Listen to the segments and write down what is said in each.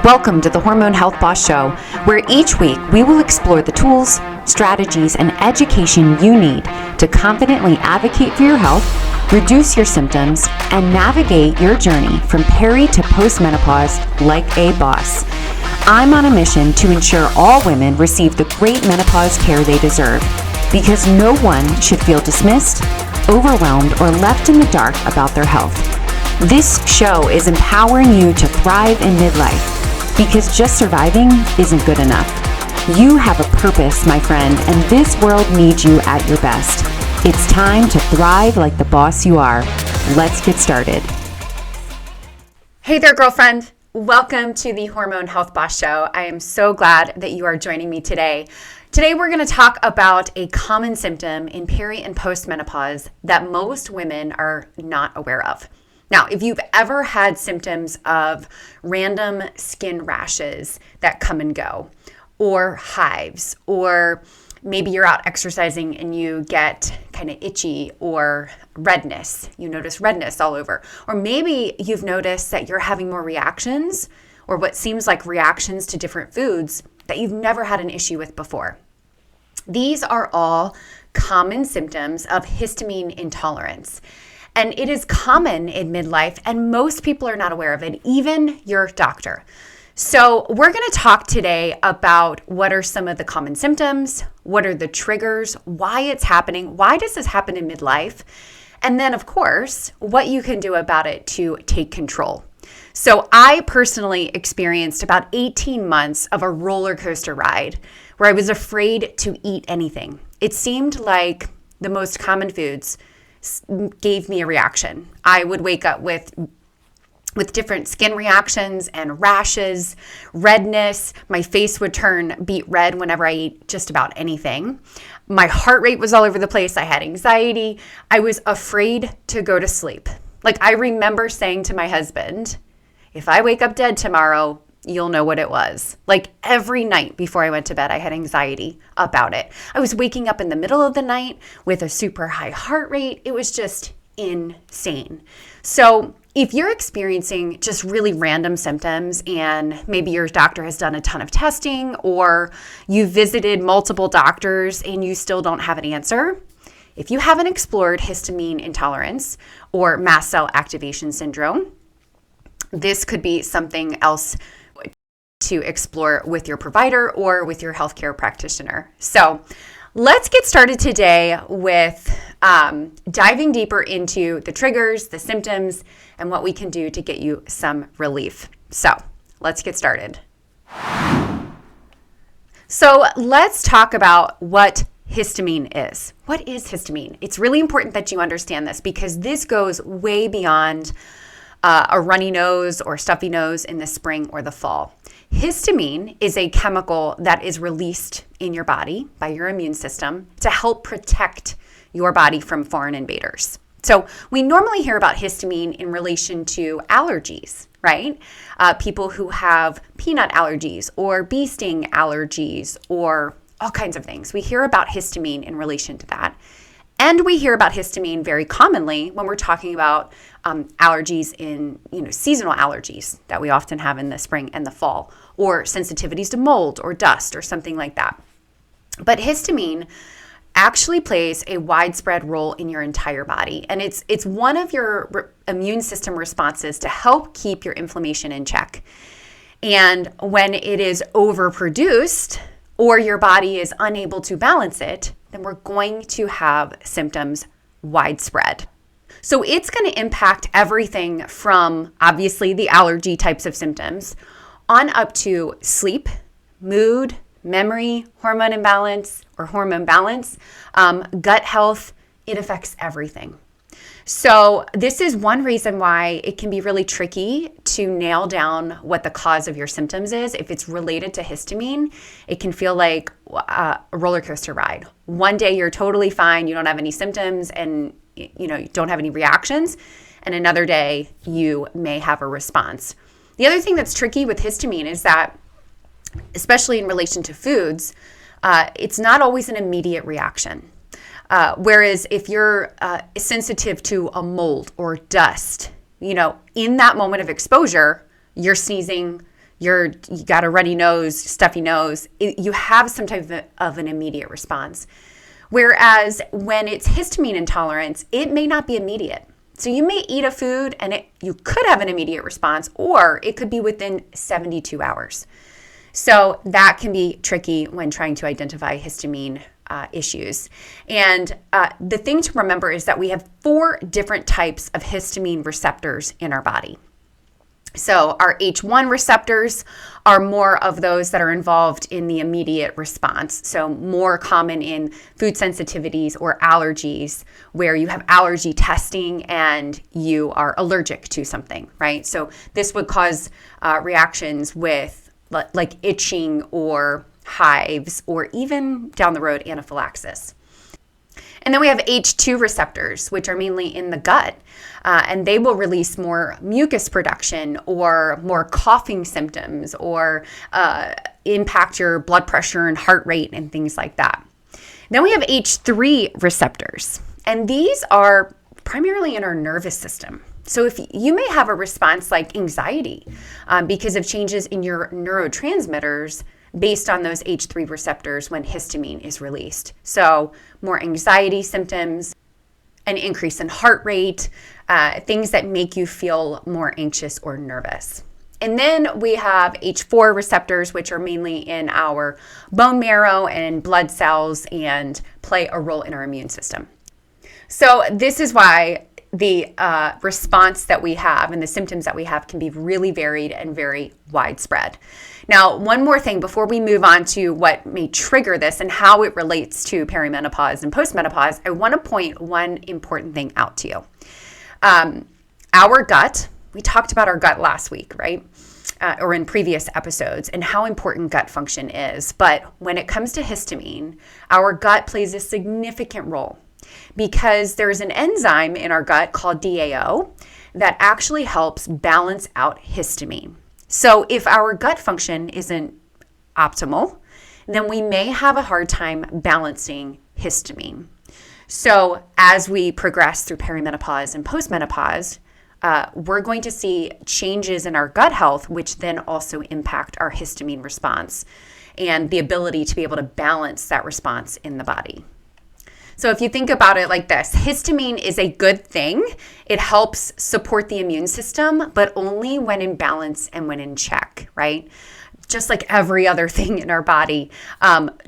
Welcome to the Hormone Health Boss Show, where each week we will explore the tools, strategies, and education you need to confidently advocate for your health, reduce your symptoms, and navigate your journey from peri to postmenopause like a boss. I'm on a mission to ensure all women receive the great menopause care they deserve, because no one should feel dismissed, overwhelmed, or left in the dark about their health. This show is empowering you to thrive in midlife, because just surviving isn't good enough. You have a purpose, my friend, and this world needs you at your best. It's time to thrive like the boss you are. Let's get started. Hey there, girlfriend. Welcome to the Hormone Health Boss Show. I am so glad that you are joining me today. Today, we're going to talk about a common symptom in peri and postmenopause that most women are not aware of. Now, if you've ever had symptoms of random skin rashes that come and go, or hives, or maybe you're out exercising and you get kind of itchy or redness, you notice redness all over, or maybe you've noticed that you're having more reactions or what seems like reactions to different foods that you've never had an issue with before. These are all common symptoms of histamine intolerance. And it is common in midlife, and most people are not aware of it, even your doctor. So we're going to talk today about what are some of the common symptoms, what are the triggers, why it's happening, why does this happen in midlife, and then, of course, what you can do about it to take control. So I personally experienced about 18 months of a roller coaster ride where I was afraid to eat anything. It seemed like the most common foods gave me a reaction. I would wake up with different skin reactions and rashes, redness. My face would turn beet red whenever I ate just about anything. My heart rate was all over the place. I had anxiety. I was afraid to go to sleep. Like, I remember saying to my husband, if I wake up dead tomorrow, you'll know what it was. Like, every night before I went to bed, I had anxiety about it. I was waking up in the middle of the night with a super high heart rate. It was just insane. So if you're experiencing just really random symptoms and maybe your doctor has done a ton of testing or you visited multiple doctors and you still don't have an answer, if you haven't explored histamine intolerance or mast cell activation syndrome, this could be something else to explore with your provider or with your healthcare practitioner. So let's get started today with diving deeper into the triggers, the symptoms, and what we can do to get you some relief. So let's get started. So let's talk about what histamine is. What is histamine? It's really important that you understand this because this goes way beyond a runny nose or stuffy nose in the spring or the fall. Histamine is a chemical that is released in your body by your immune system to help protect your body from foreign invaders. So we normally hear about histamine in relation to allergies, right? People who have peanut allergies or bee sting allergies or all kinds of things. We hear about histamine in relation to that. And we hear about histamine very commonly when we're talking about allergies in, seasonal allergies that we often have in the spring and the fall, or sensitivities to mold or dust or something like that. But histamine actually plays a widespread role in your entire body. And it's one of your immune system responses to help keep your inflammation in check. And when it is overproduced or your body is unable to balance it, then we're going to have symptoms widespread. So it's going to impact everything from obviously the allergy types of symptoms on up to sleep, mood, memory, hormone imbalance or hormone balance, gut health. It affects everything. So this is one reason why it can be really tricky to nail down what the cause of your symptoms is. If it's related to histamine, it can feel like a roller coaster ride. One day you're totally fine, you don't have any symptoms and you don't have any reactions, and another day you may have a response. The other thing that's tricky with histamine is that, especially in relation to foods, it's not always an immediate reaction. Whereas if you're sensitive to a mold or dust, in that moment of exposure, you're sneezing, you got a runny nose, stuffy nose, you have some type of an immediate response. Whereas when it's histamine intolerance, it may not be immediate. So you may eat a food and you could have an immediate response, or it could be within 72 hours. So that can be tricky when trying to identify histamine issues. And the thing to remember is that we have 4 different types of histamine receptors in our body. So our H1 receptors are more of those that are involved in the immediate response. So more common in food sensitivities or allergies, where you have allergy testing and you are allergic to something, right? So this would cause reactions with like itching or hives, or even down the road, anaphylaxis. And then we have H2 receptors, which are mainly in the gut, and they will release more mucus production or more coughing symptoms, or impact your blood pressure and heart rate and things like that. Then we have H3 receptors, and these are primarily in our nervous system. So if you may have a response like anxiety because of changes in your neurotransmitters based on those H3 receptors when histamine is released. So more anxiety symptoms, an increase in heart rate, things that make you feel more anxious or nervous. And then we have H4 receptors, which are mainly in our bone marrow and blood cells and play a role in our immune system. So this is why the response that we have and the symptoms that we have can be really varied and very widespread. Now, one more thing before we move on to what may trigger this and how it relates to perimenopause and postmenopause, I want to point one important thing out to you. Our gut, we talked about our gut last week, right? Or in previous episodes, and how important gut function is. But when it comes to histamine, our gut plays a significant role, because there's an enzyme in our gut called DAO that actually helps balance out histamine. So if our gut function isn't optimal, then we may have a hard time balancing histamine. So as we progress through perimenopause and postmenopause, we're going to see changes in our gut health, which then also impact our histamine response and the ability to be able to balance that response in the body. So if you think about it like this, histamine is a good thing. It helps support the immune system, but only when in balance and when in check, right? Just like every other thing in our body,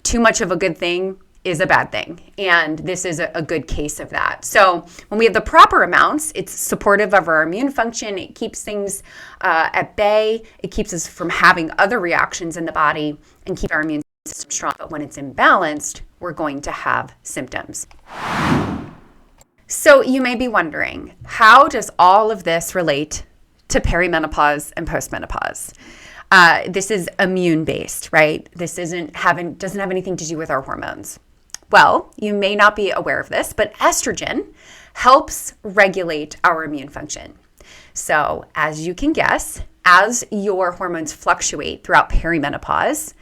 too much of a good thing is a bad thing. And this is a good case of that. So when we have the proper amounts, it's supportive of our immune function. It keeps things at bay. It keeps us from having other reactions in the body and keep our immune system strong. But when it's imbalanced, we're going to have symptoms. So you may be wondering, how does all of this relate to perimenopause and postmenopause? This is immune-based, right? This doesn't have anything to do with our hormones. Well, you may not be aware of this, but estrogen helps regulate our immune function. So as you can guess, as your hormones fluctuate throughout perimenopause,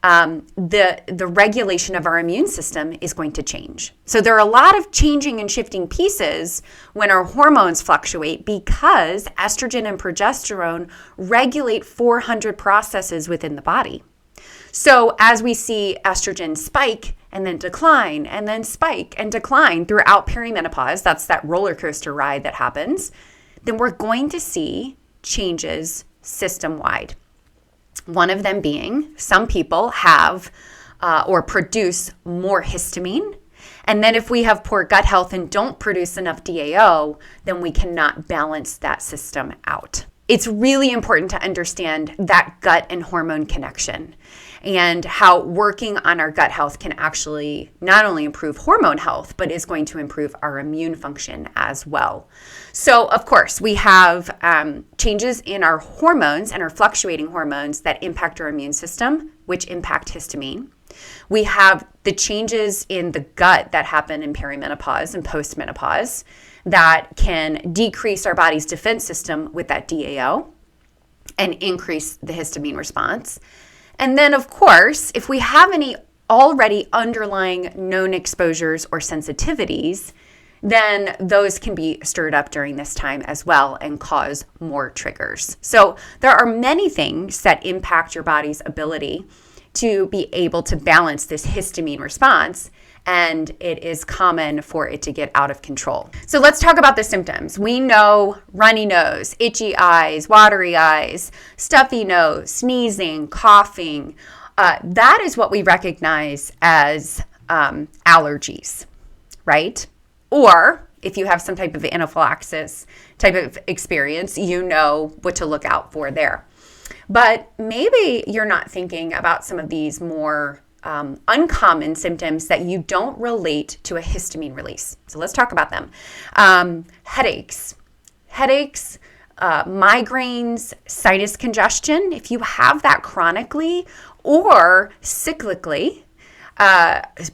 the regulation of our immune system is going to change. So there are a lot of changing and shifting pieces when our hormones fluctuate, because estrogen and progesterone regulate 400 processes within the body. So as we see estrogen spike and then decline and then spike and decline throughout perimenopause, that's that roller coaster ride that happens, then we're going to see changes system-wide. One of them being some people have or produce more histamine. And then if we have poor gut health and don't produce enough DAO, then we cannot balance that system out. It's really important to understand that gut and hormone connection, and how working on our gut health can actually not only improve hormone health, but is going to improve our immune function as well. So, of course, we have changes in our hormones and our fluctuating hormones that impact our immune system, which impact histamine. We have the changes in the gut that happen in perimenopause and postmenopause that can decrease our body's defense system with that DAO and increase the histamine response. And then, of course, if we have any already underlying known exposures or sensitivities, then those can be stirred up during this time as well and cause more triggers. So there are many things that impact your body's ability to be able to balance this histamine response, and it is common for it to get out of control. So let's talk about the symptoms. We know runny nose, itchy eyes, watery eyes, stuffy nose, sneezing, coughing. That is what we recognize as allergies, right? Or if you have some type of anaphylaxis type of experience, you know what to look out for there. But maybe you're not thinking about some of these more uncommon symptoms that you don't relate to a histamine release. So let's talk about them. Headaches, migraines, sinus congestion. If you have that chronically or cyclically,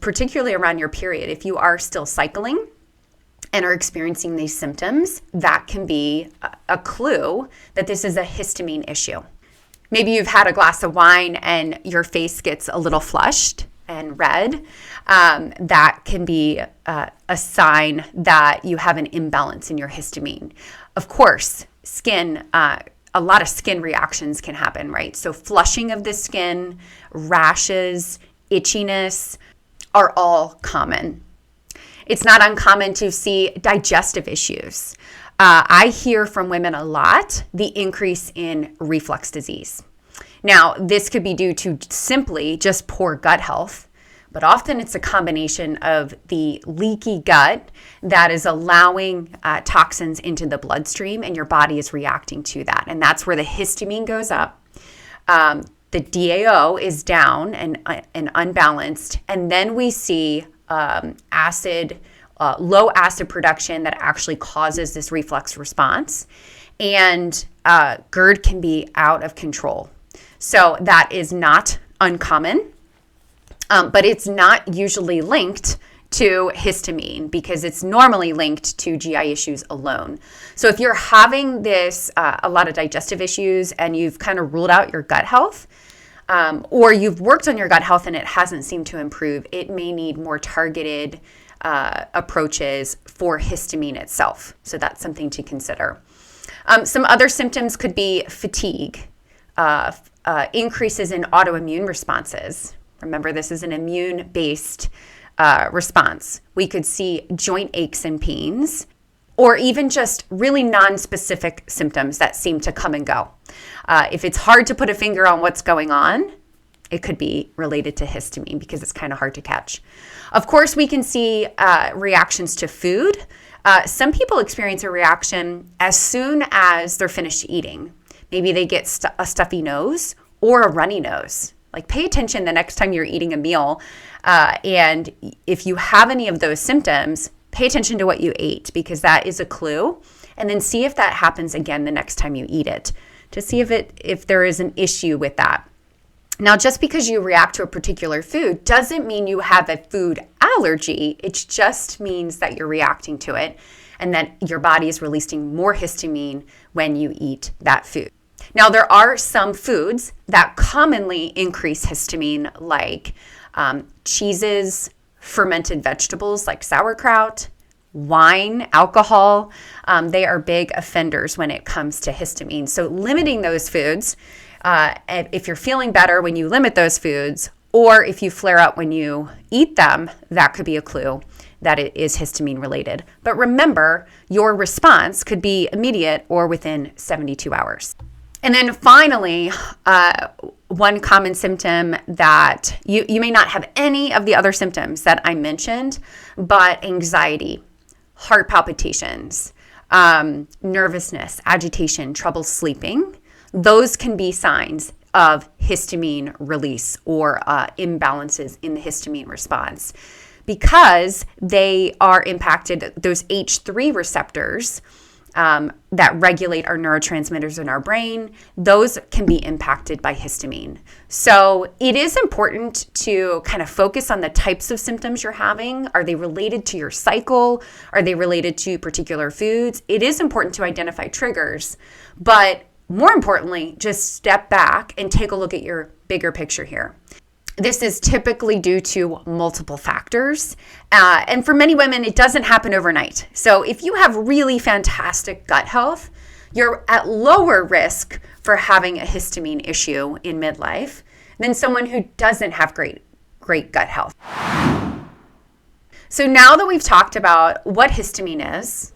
particularly around your period, if you are still cycling and are experiencing these symptoms, that can be a clue that this is a histamine issue. Maybe you've had a glass of wine and your face gets a little flushed and red. That can be a sign that you have an imbalance in your histamine. Of course, skin, a lot of skin reactions can happen, right? So flushing of the skin, rashes, itchiness are all common. It's not uncommon to see digestive issues. I hear from women a lot the increase in reflux disease. Now, this could be due to simply just poor gut health, but often it's a combination of the leaky gut that is allowing toxins into the bloodstream, and your body is reacting to that. And that's where the histamine goes up. The DAO is down and unbalanced. And then we see low acid production that actually causes this reflux response. And GERD can be out of control. So that is not uncommon, but it's not usually linked to histamine because it's normally linked to GI issues alone. So if you're having this, a lot of digestive issues and you've kind of ruled out your gut health, or you've worked on your gut health and it hasn't seemed to improve, it may need more targeted approaches for histamine itself. So that's something to consider. Some other symptoms could be fatigue, increases in autoimmune responses. Remember, this is an immune-based response. We could see joint aches and pains, or even just really non-specific symptoms that seem to come and go. If it's hard to put a finger on what's going on, it could be related to histamine because it's kind of hard to catch. Of course, we can see reactions to food. Some people experience a reaction as soon as they're finished eating. Maybe they get a stuffy nose or a runny nose. Like, pay attention the next time you're eating a meal. And if you have any of those symptoms, pay attention to what you ate because that is a clue. And then see if that happens again the next time you eat it to see if there is an issue with that. Now, just because you react to a particular food doesn't mean you have a food allergy. It just means that you're reacting to it and that your body is releasing more histamine when you eat that food. Now, there are some foods that commonly increase histamine, like cheeses, fermented vegetables like sauerkraut, wine, alcohol. They are big offenders when it comes to histamine. So limiting those foods, if you're feeling better when you limit those foods, or if you flare up when you eat them, that could be a clue that it is histamine related. But remember, your response could be immediate or within 72 hours. And then finally, one common symptom that you may not have any of the other symptoms that I mentioned, but anxiety, heart palpitations, nervousness, agitation, trouble sleeping, those can be signs of histamine release or imbalances in the histamine response because they are impacted, those H3 receptors that regulate our neurotransmitters in our brain, those can be impacted by histamine. So it is important to kind of focus on the types of symptoms you're having. Are they related to your cycle? Are they related to particular foods? It is important to identify triggers, but more importantly, just step back and take a look at your bigger picture here. This is typically due to multiple factors. And for many women, it doesn't happen overnight. So if you have really fantastic gut health, you're at lower risk for having a histamine issue in midlife than someone who doesn't have great gut health. So now that we've talked about what histamine is,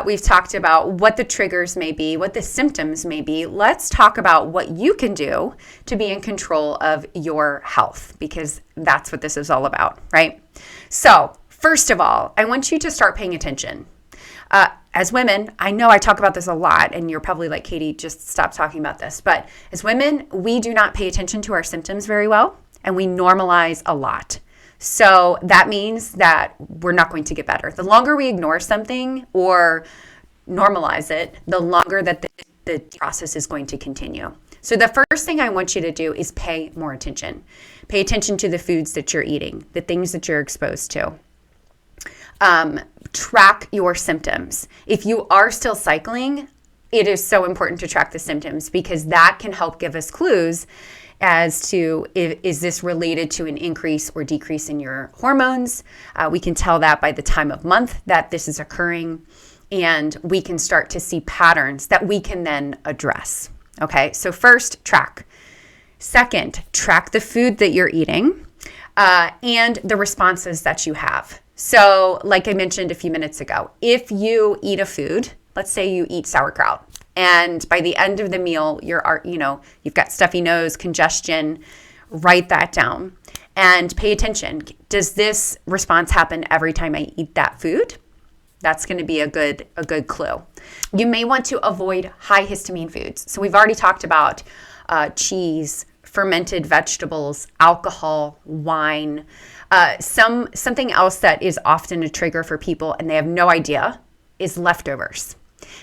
we've talked about what the triggers may be, what the symptoms may be, let's talk about what you can do to be in control of your health, because that's what this is all about, right? So first of all, I want you to start paying attention. As women, I know I talk about this a lot, and you're probably like, Katie, just stop talking about this. But as women, we do not pay attention to our symptoms very well, and we normalize a lot. So that means that we're not going to get better. The longer we ignore something or normalize it, the longer that the process is going to continue. So the first thing I want you to do is pay more attention. Pay attention to the foods that you're eating, the things that you're exposed to. Track your symptoms. If you are still cycling, it is so important to track the symptoms, because that can help give us clues as to is this related to an increase or decrease in your hormones. We can tell that by the time of month that this is occurring, and we can start to see patterns that we can then address. Okay, so first, track. Second, track the food that you're eating and the responses that you have. So like I mentioned a few minutes ago, if you eat a food, let's say you eat sauerkraut, and by the end of the meal, you've got stuffy nose, congestion, write that down and pay attention. Does this response happen every time I eat that food? That's going to be a good clue. You may want to avoid high histamine foods. So we've already talked about cheese, fermented vegetables, alcohol, wine. Something else that is often a trigger for people, and they have no idea, is leftovers.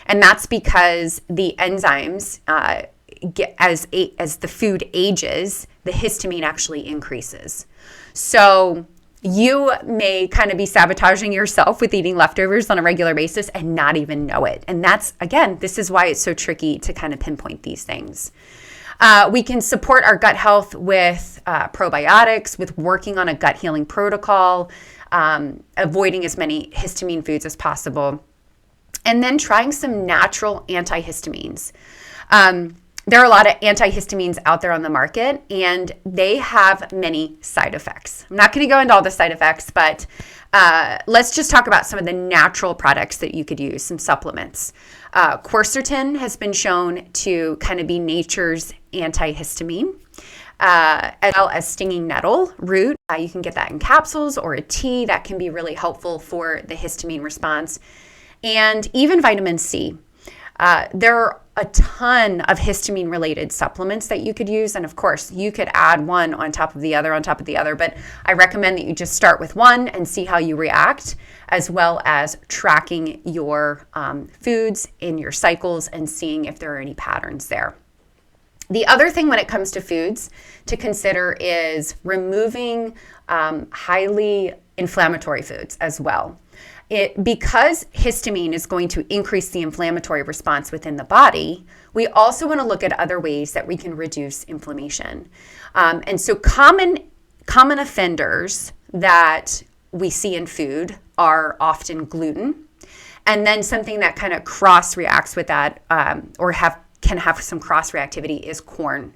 And that's because the enzymes, as the food ages, the histamine actually increases. So you may kind of be sabotaging yourself with eating leftovers on a regular basis and not even know it. And this is why it's so tricky to kind of pinpoint these things. We can support our gut health with probiotics, with working on a gut healing protocol, avoiding as many histamine foods as possible, and then trying some natural antihistamines. There are a lot of antihistamines out there on the market, and they have many side effects. I'm not going to go into all the side effects, but let's just talk about some of the natural products that you could use, some supplements. Quercetin has been shown to kind of be nature's antihistamine, as well as stinging nettle root. You can get that in capsules or a tea. That can be really helpful for the histamine response. And even vitamin C. There are a ton of histamine-related supplements that you could use. And of course, you could add one on top of the other, but I recommend that you just start with one and see how you react, as well as tracking your foods in your cycles and seeing if there are any patterns there. The other thing when it comes to foods to consider is removing highly inflammatory foods as well. Because histamine is going to increase the inflammatory response within the body, we also want to look at other ways that we can reduce inflammation. And so common offenders that we see in food are often gluten, and then something that kind of cross-reacts with that can have some cross-reactivity is corn.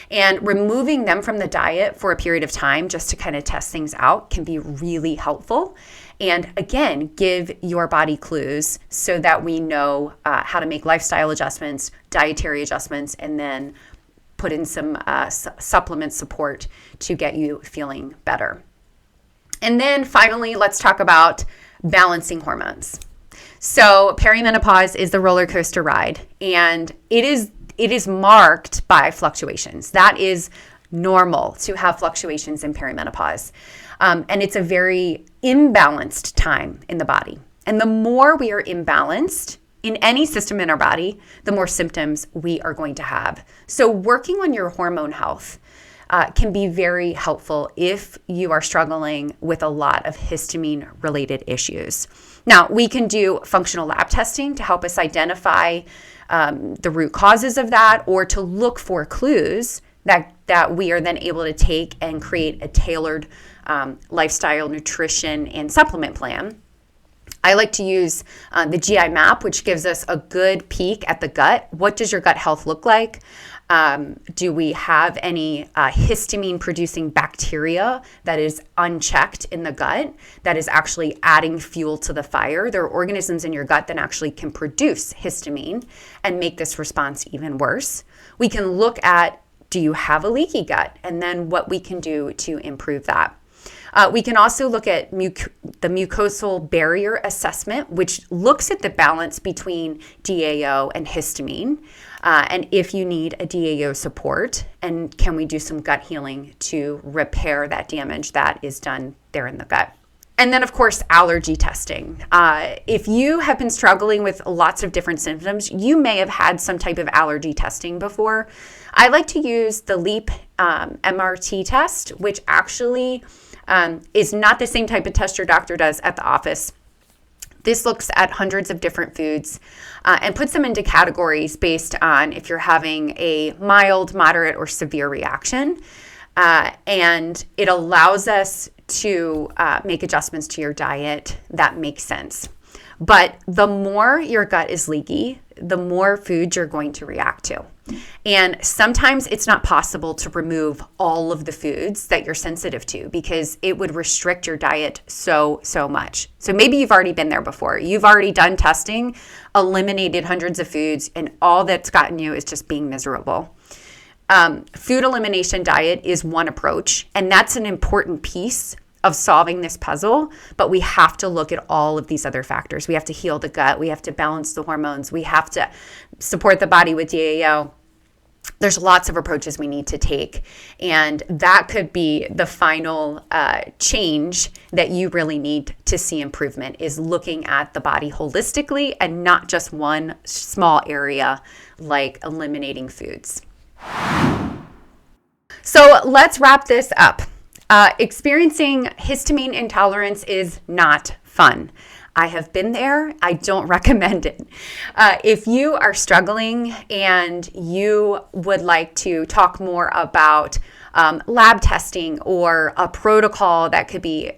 And removing them from the diet for a period of time just to kind of test things out can be really helpful. And again, give your body clues so that we know how to make lifestyle adjustments, dietary adjustments, and then put in some supplement support to get you feeling better. And then finally, let's talk about balancing hormones. So perimenopause is the roller coaster ride, and it is marked by fluctuations. That is normal to have fluctuations in perimenopause. And it's a very imbalanced time in the body. And the more we are imbalanced in any system in our body, the more symptoms we are going to have. So working on your hormone health can be very helpful if you are struggling with a lot of histamine-related issues. Now, we can do functional lab testing to help us identify the root causes of that, or to look for clues that we are then able to take and create a tailored lifestyle, nutrition, and supplement plan. I like to use the GI map, which gives us a good peek at the gut. What does your gut health look like? Do we have any histamine-producing bacteria that is unchecked in the gut that is actually adding fuel to the fire? There are organisms in your gut that actually can produce histamine and make this response even worse. We can look at, do you have a leaky gut? And then what we can do to improve that. We can also look at the mucosal barrier assessment, which looks at the balance between DAO and histamine, and if you need a DAO support, and can we do some gut healing to repair that damage that is done there in the gut. And then, of course, allergy testing. If you have been struggling with lots of different symptoms, you may have had some type of allergy testing before. I like to use the LEAP MRT test, which actually is not the same type of test your doctor does at the office. This looks at hundreds of different foods and puts them into categories based on if you're having a mild, moderate, or severe reaction. And it allows us to make adjustments to your diet that make sense. But the more your gut is leaky, the more foods you're going to react to. And sometimes it's not possible to remove all of the foods that you're sensitive to because it would restrict your diet so much. So maybe you've already been there before. You've already done testing, eliminated hundreds of foods, and all that's gotten you is just being miserable. Food elimination diet is one approach, and that's an important piece of solving this puzzle, but we have to look at all of these other factors. We have to heal the gut. We have to balance the hormones. We have to support the body with DAO. There's lots of approaches we need to take, and that could be the final change that you really need to see improvement, is looking at the body holistically and not just one small area like eliminating foods. So let's wrap this up. Experiencing histamine intolerance is not fun. I have been there. I don't recommend it. If you are struggling and you would like to talk more about lab testing or a protocol that could be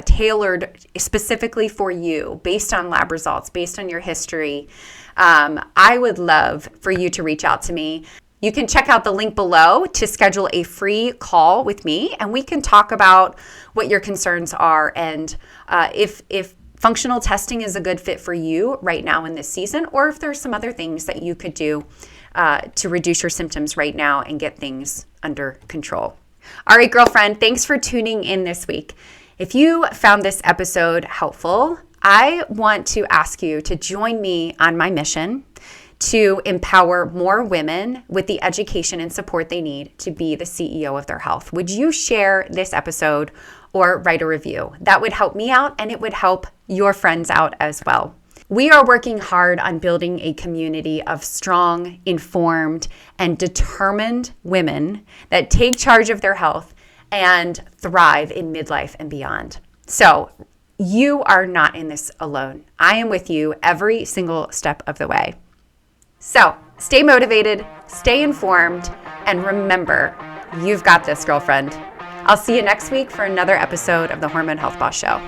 tailored specifically for you based on lab results, based on your history, I would love for you to reach out to me. You can check out the link below to schedule a free call with me, and we can talk about what your concerns are and if functional testing is a good fit for you right now in this season, or if there's some other things that you could do to reduce your symptoms right now and get things under control. All right, girlfriend, thanks for tuning in this week. If you found this episode helpful, I want to ask you to join me on my mission to empower more women with the education and support they need to be the CEO of their health. Would you share this episode or write a review? That would help me out, and it would help your friends out as well. We are working hard on building a community of strong, informed, and determined women that take charge of their health and thrive in midlife and beyond. So you are not in this alone. I am with you every single step of the way. So stay motivated, stay informed, and remember, you've got this, girlfriend. I'll see you next week for another episode of the Hormone Health Boss Show.